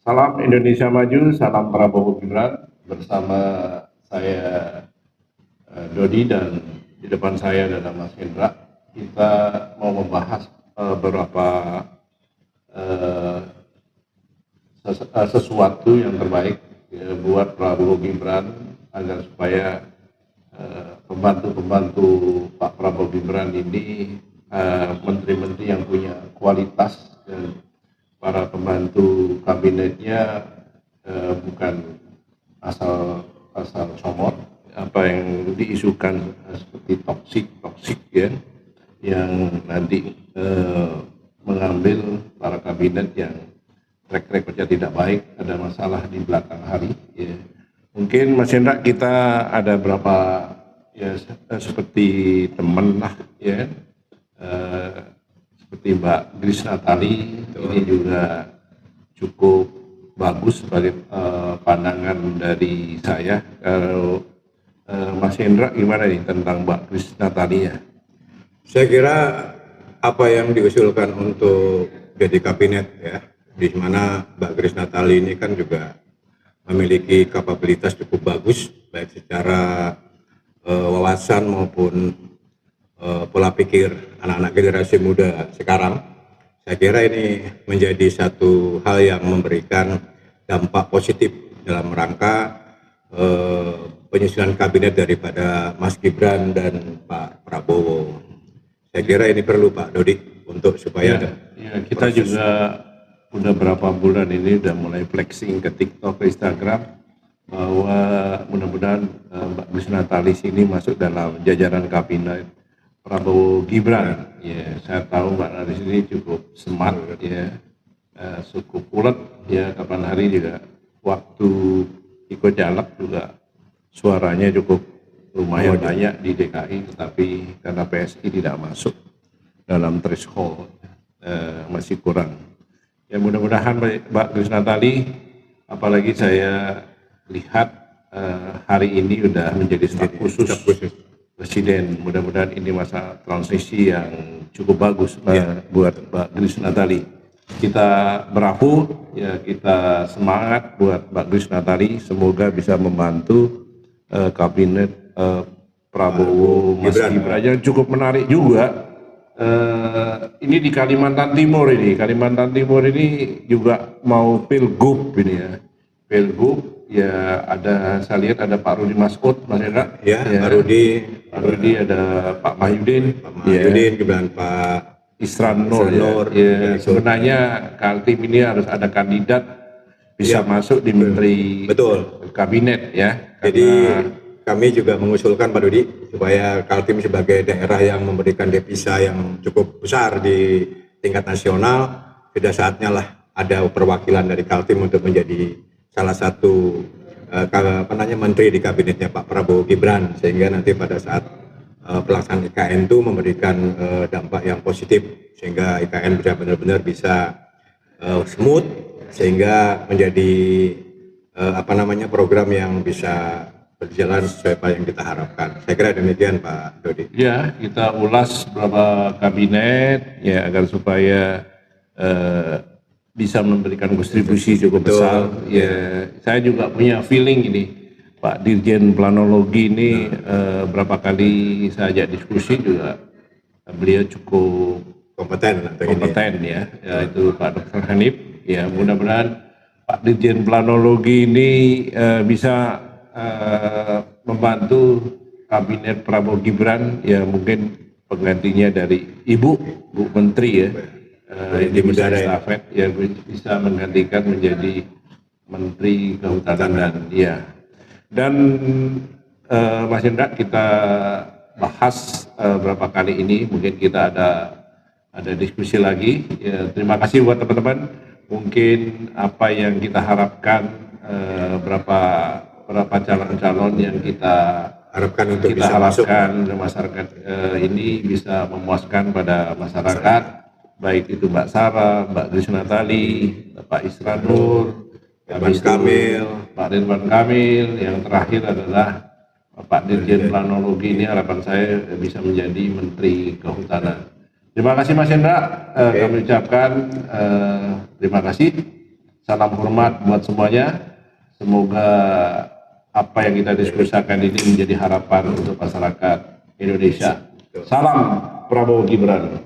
Salam Indonesia Maju, salam Prabowo Gibran. Bersama saya Dodi, dan di depan saya adalah Mas Hendra. Kita mau membahas beberapa sesuatu yang terbaik buat Prabowo Gibran agar supaya pembantu-pembantu Pak Prabowo Gibran ini menteri-menteri yang punya kualitas, dan para pembantu kabinetnya bukan asal comot apa yang diisukan seperti toksik ya, yang nanti mengambil para kabinet yang track recordnya tidak baik, ada masalah di belakang hari ya. Mungkin Mas Hendra, kita ada berapa ya seperti teman lah ya, seperti Mbak Grace Natali ini juga cukup bagus sebagai pandangan dari saya. Kalau Mas Hendra gimana nih tentang Mbak Grace Natali ya? Saya kira apa yang diusulkan untuk jadi kabinet ya, di mana Mbak Grace Natali ini kan juga memiliki kapabilitas cukup bagus baik secara wawasan maupun pola pikir anak-anak generasi muda sekarang. Saya kira ini menjadi satu hal yang memberikan dampak positif dalam rangka penyusunan kabinet daripada Mas Gibran dan Pak Prabowo. Saya kira ini perlu Pak Dodi untuk supaya kita proses. Juga udah berapa bulan ini udah mulai flexing ke TikTok, ke Instagram, bahwa mudah-mudahan Mbak Grace Natali ini masuk dalam jajaran kabinet Prabowo Gibran. Ya, saya tahu Mbak Natali ini cukup smart ya, cukup ulet ya, kapan hari juga waktu ikut caleg juga suaranya cukup lumayan banyak di DKI, tetapi karena PSI tidak masuk dalam threshold masih kurang. Ya mudah-mudahan Mbak Grace Natali, apalagi saya lihat hari ini udah menjadi staf khusus Presiden. Mudah-mudahan ini masa transisi yang cukup bagus buat Mbak Grace Natali. Kita berahu ya, kita semangat buat Mbak Grace Natali, semoga bisa membantu kabinet Prabowo Mas Gibran yang cukup menarik juga. Ini di Kalimantan Timur ini juga mau pilgub ini ya, pilgub ya, ada saya lihat ada Pak Rudi Masud, Mas Hendra ya, Pak Rudi, ada Pak Mahyudin, kemudian Pak Isran Nur ya. Sebenarnya Kaltim ini harus ada kandidat bisa masuk di menteri kabinet ya. Jadi kami juga mengusulkan Pak Dodi supaya Kaltim sebagai daerah yang memberikan devisa yang cukup besar di tingkat nasional, sudah saatnya lah ada perwakilan dari Kaltim untuk menjadi salah satu menteri di kabinetnya Pak Prabowo Gibran, sehingga nanti pada saat pelaksanaan IKN itu memberikan dampak yang positif, sehingga IKN benar-benar bisa smooth, sehingga menjadi program yang bisa berjalan sesuai apa yang kita harapkan. Saya kira demikian Pak Dodi. Ya, kita ulas beberapa kabinet ya agar supaya bisa memberikan kontribusi cukup besar. Ya, saya juga punya feeling ini Pak Dirjen Planologi ini berapa kali saya ajak diskusi juga beliau cukup kompeten ya, yaitu Pak Dr. Hanif. Ya, mudah-mudahan Pak Dirjen Planologi ini bisa membantu kabinet Prabowo Gibran ya, mungkin penggantinya dari Bu Menteri ya, ini bisa estafet ya, bisa menggantikan menjadi Menteri Kehutanan dan Mas Hendra, kita bahas berapa kali ini, mungkin kita ada diskusi lagi ya. Terima kasih buat teman-teman, mungkin apa yang kita harapkan berapa calon-calon yang kita harapkan untuk bisa masuk masyarakat ini bisa memuaskan pada masyarakat, baik itu Mbak Sarah, Mbak Grace Natali, Pak Isran Nur, Pak Ridwan Kamil, yang terakhir adalah Pak Dirjen Planologi. Ini harapan saya bisa menjadi Menteri Kehutanan. Terima kasih Mas Hendra, kami ucapkan terima kasih. Salam hormat buat semuanya. Semoga apa yang kita diskusikan ini menjadi harapan untuk masyarakat Indonesia. Salam Prabowo Gibran.